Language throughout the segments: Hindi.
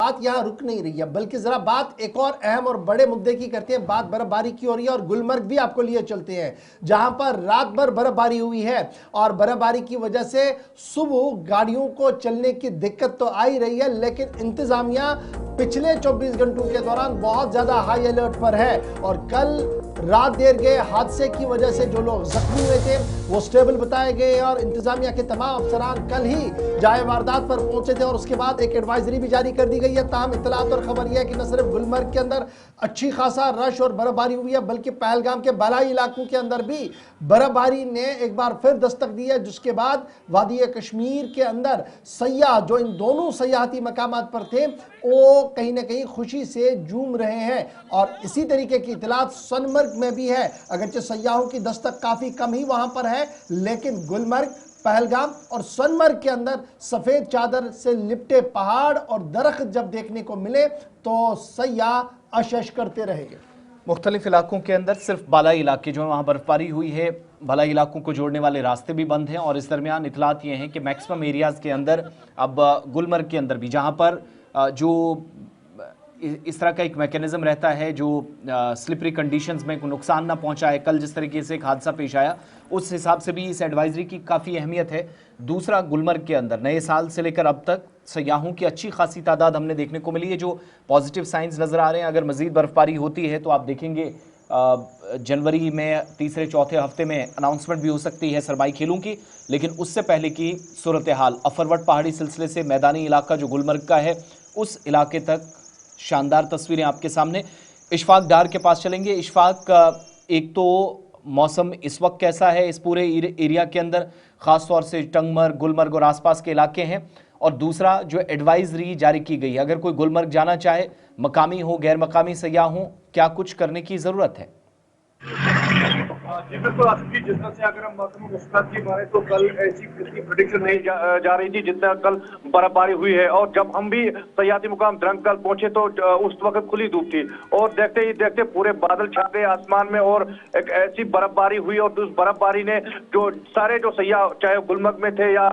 बात यहाँ रुक नहीं रही है, बल्कि जरा बात एक और अहम और बड़े मुद्दे की करते हैं। बात बर्फबारी की हो रही है और गुलमर्ग भी आपको लिए चलते हैं, जहां पर रात भर बर्फबारी हुई है और बर्फबारी की वजह से सुबह गाड़ियों को चलने की दिक्कत तो आ ही रही है, लेकिन इंतजामिया पिछले 24 घंटों के दौरान बहुत ज्यादा हाई अलर्ट पर है। और कल रात देर गए हादसे की वजह से जो लोग जख्मी हुए थे वो स्टेबल बताए गए और इंतजामिया के तमाम अफसरान कल ही जाए वारदात पर पहुंचे थे और उसके बाद एक एडवाइजरी भी जारी कर दी गई है। ताहम इतलात और खबर यह है कि न सिर्फ गुलमर्ग के अंदर अच्छी खासा रश और बर्फबारी हुई है, बल्कि पहलगाम के बालाई इलाकों के अंदर भी बर्फबारी ने एक बार फिर दस्तक दी है, जिसके बाद वादी कश्मीर के अंदर सयाह जो इन दोनों सयाहती मकामात पर थे वो कहीं ना कहीं खुशी से झूम रहे हैं। और इसी तरीके की इतलात सोनमर्ग में भी है, अगरचे सयाहों की दस्तक काफी कम ही वहां पर है, लेकिन गुलमर्ग, पहलगाम और सोनमर्ग के अंदर सफेद चादर से लिपटे पहाड़ और दरख्त जब देखने को मिले तो सयाह अशश करते रहेंगे। मुख्तलिफ इलाकों के अंदर सिर्फ बालाई इलाके जो है वहाँ बर्फबारी हुई है, बालाई इलाकों को जोड़ने वाले रास्ते भी बंद हैं। और इस दरमियान इतलात ये हैं कि मैक्सिमम एरियाज़ के अंदर अब गुलमर्ग के अंदर भी जहाँ पर जो इस तरह का एक मैकेनिज्म रहता है जो स्लिपरी कंडीशंस में कोई नुकसान ना पहुंचाए, कल जिस तरीके से एक हादसा पेश आया उस हिसाब से भी इस एडवाइजरी की काफ़ी अहमियत है। दूसरा, गुलमर्ग के अंदर नए साल से लेकर अब तक सयाहों की अच्छी खासी तादाद हमने देखने को मिली है, जो पॉजिटिव साइंस नज़र आ रहे हैं। अगर मज़ीद बर्फबारी होती है तो आप देखेंगे जनवरी में तीसरे चौथे हफ्ते में अनाउंसमेंट भी हो सकती है सरमाई खेलों की, लेकिन उससे पहले की सूरत हाल अफरवट पहाड़ी सिलसिले से मैदानी इलाका जो गुलमर्ग का है उस इलाके तक शानदार तस्वीरें आपके सामने। इशफाक डार के पास चलेंगे। इशफाक, एक तो मौसम इस वक्त कैसा है इस पूरे एरिया के अंदर, ख़ास तौर से टंगमर्ग, गुलमर्ग और आसपास के इलाके हैं, और दूसरा जो एडवाइजरी जारी की गई है, अगर कोई गुलमर्ग जाना चाहे, मकामी हो गैर मकामी सयाह हो, क्या कुछ करने की ज़रूरत है? जी बिल्कुल आसिफ, जिस तरह से अगर हम मौसम की बात तो कल ऐसी इतनी प्रेडिक्शन नहीं जा रही थी जितना कल बर्फबारी हुई है। और जब हम भी सयाहती मुकाम द्रंग कल पहुंचे तो उस वक्त खुली धूप थी और देखते ही देखते पूरे बादल छा गए आसमान में और एक ऐसी बर्फबारी हुई। और उस बर्फबारी ने जो सारे जो सयाह चाहे गुलमर्ग में थे या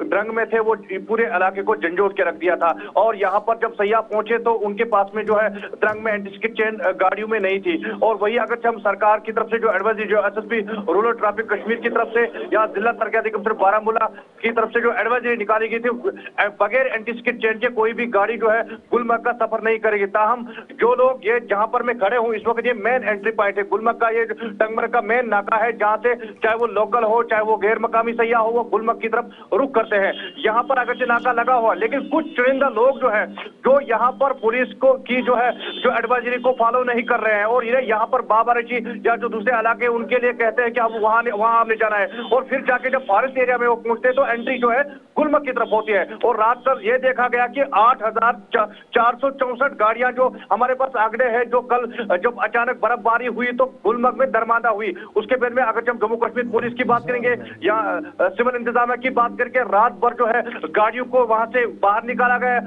द्रंग में थे वो पूरे इलाके को झंझोड़ के रख दिया था। और यहाँ पर जब सयाह पहुंचे तो उनके पास में जो है द्रंग में एंटी स्किड चेन गाड़ियों में नहीं थी। और वही अगर हम सरकार की तरफ से जो एडवाइजरी जो एसएसपी रूरल ट्रैफिक कश्मीर की तरफ से या जिला तरक्याती कमिश्नर बारामूला की तरफ से जो एडवाइजरी निकाली गई थी, बगैर एंटी स्किड चेन के कोई भी गाड़ी जो है गुलमर्ग का सफर नहीं करेगी। ताहम जो लोग ये जहां पर मैं खड़े हूं इस वक्त, ये मेन एंट्री पॉइंट है गुलमर्ग का, ये टंगमर्ग का मेन नाका है जहां से चाहे वो लोकल हो चाहे वो गैर मकामी सयाह हो वो गुलमर्ग की तरफ रुख करते हैं। यहाँ पर अगरचे नाका लगा हुआ, लेकिन कुछ चुनिंदा लोग जो है जो यहाँ पर पुलिस को की जो है जो एडवाइजरी को फॉलो नहीं कर रहे हैं और ये यहाँ पर बाबारची या जो दूसरे इलाके उनके लिए कहते हैं कि अब वहां आपने जाना है और फिर जाके जब फॉरेस्ट एरिया में वो पहुंचते हैं तो एंट्री जो है गुलमर्ग की तरफ होती है। और रात कल ये देखा गया कि 8,464 गाड़ियां जो हमारे पास आंकड़े हैं जो कल जब अचानक बर्फबारी हुई तो गुलमर्ग में दरमादा हुई। उसके बाद में अगर हम जम्मू कश्मीर पुलिस की बात करेंगे या सिविल इंतजामिया की बात करके रात भर जो है गाड़ियों को वहां से बाहर निकाला गया,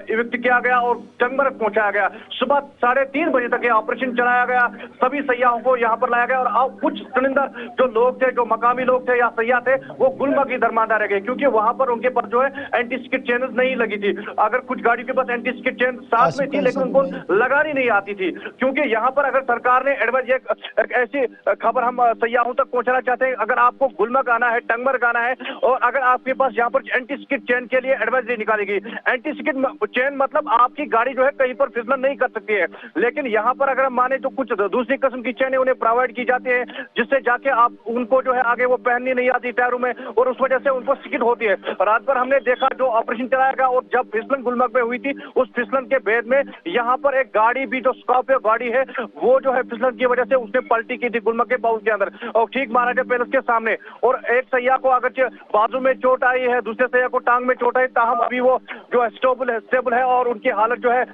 इविक्ट किया गया और टंगमर्ग पहुंचाया गया। सुबह 3:30 बजे तक ये ऑपरेशन चलाया गया, सभी सयाहों को यहाँ पर लाया गया और कुछ चुनिंदा जो लोग थे जो मकामी लोग थे या सयाह थे वो गुलमर्ग की दरमादा रह गए क्योंकि वहां पर उनके पास जो है एंटी स्किड चेन नहीं लगी थी। अगर कुछ गाड़ियों के पास एंटी स्किड चेन साथ में थी लेकिन उनको लगानी नहीं आती थी क्योंकि यहाँ पर अगर सरकार ने एडवाइज एक ऐसी खबर हम सयाहों तक पहुंचाना चाहते हैं, अगर आपको गुलमर्ग आना है, टंगमर्ग आना है और अगर आपके पास यहाँ पर एंटी स्किड चेन के लिए एडवाइजरी निकाली गई, एंटी स्किड चेन मतलब आपकी गाड़ी जो है कहीं पर फिसलन नहीं कर सकती है। लेकिन यहाँ पर अगर हम माने तो कुछ दूसरी किस्म की चेनें उन्हें प्रोवाइड की जाती है जिससे जाके आप उनको जो है आगे वो पहननी नहीं आती टायरों में और उस वजह से उनको स्किड होती है। रात भर हमने देखा जो ऑपरेशन चलाया गया और जब फिसलन गुलमर्ग में हुई थी उस फिसलन के भेद में यहाँ पर एक गाड़ी भी जो स्कॉर्पियो गाड़ी है वो जो है फिसलन की वजह से उसने पलटी की थी गुलमर्ग के बाउल के अंदर और ठीक महाराजा पैलेस के सामने। और एक सयाह को अगर बाजू में चोट आई है, दूसरे सयाह को टांग में चोट आई, ताहम अभी वो जो है स्टेबल है और उनकी हालत जो है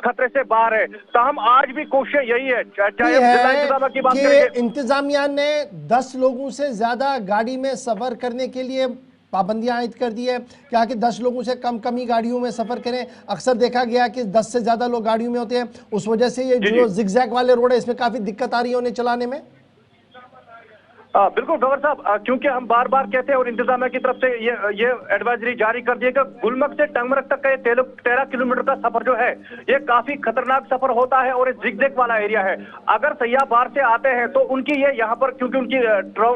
खतरे से बाहर है। ताहम आज भी कोशिश यही है चाहे जिला इंतजामिया की बात करें, इंतजामिया ने 10 लोगों से ज्यादा गाड़ी में सफर करने के लिए पाबंदियां आयद कर दी है क्या कि 10 लोगों से कम ही गाड़ियों में सफर करें। अक्सर देखा गया कि 10 से ज्यादा लोग गाड़ियों में होते हैं, उस वजह से ये जो जिगजैग वाले रोड है इसमें काफी दिक्कत आ रही है उन्हें चलाने में। बिल्कुल गवर साहब, क्योंकि हम बार बार कहते हैं और इंतजामिया की तरफ से ये एडवाइजरी जारी कर दी है कि गुलमर्ग से टंगमर्ग तक का ये 13 किलोमीटर का सफर जो है ये काफी खतरनाक सफर होता है और ये जिगजैग वाला एरिया है। अगर सैयाह बाहर से आते हैं तो उनकी ये यहाँ पर, क्योंकि उनकी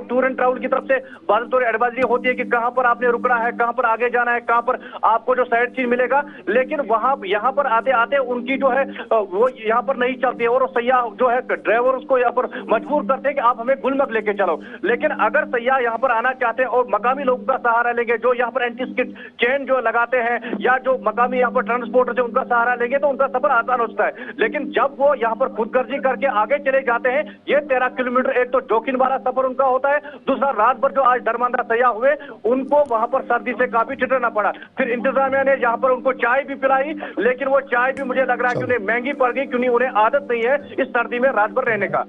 टूर एंड ट्रैवल की तरफ से बार एडवाइजरी होती है कि कहां पर आपने रुकना है, कहां पर आगे जाना है, कहां पर आपको जो साइड सीन मिलेगा, लेकिन वहां यहाँ पर आते आते उनकी जो है वो यहाँ पर नहीं चलती है और सैयाह जो है ड्राइवर उसको यहाँ पर मजबूर करते हैं कि आप हमें गुलमर्ग लेके चलो। लेकिन अगर सैयाह यहाँ पर आना चाहते हैं और मकामी लोगों का सहारा लेंगे, जो यहाँ पर एंटी स्किड चेन जो लगाते हैं या जो मकामी यहाँ पर ट्रांसपोर्टर से उनका सहारा लेंगे तो उनका सफर आसान होता है। लेकिन जब वो यहाँ पर खुदगर्जी करके आगे चले जाते हैं, ये 13 किलोमीटर एक तो जोखिम वाला सफर उनका होता है, दूसरा रात भर जो आज दरमांदा सैयाह हुए उनको वहां पर सर्दी से काफी ठिठुरना पड़ा। फिर इंतजामिया ने यहाँ पर उनको चाय भी पिलाई, लेकिन वो चाय भी मुझे लग रहा है कि उन्हें महंगी पड़ गई, क्योंकि उन्हें आदत नहीं है इस सर्दी में रात भर रहने का।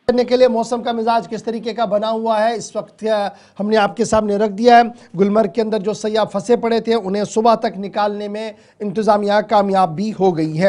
करने के लिए मौसम का मिजाज किस तरीके का बना हुआ है इस वक्त हमने आपके सामने रख दिया है। गुलमर्ग के अंदर जो सैयाह फंसे पड़े थे उन्हें सुबह तक निकालने में इंतजामिया कामयाब भी हो गई है।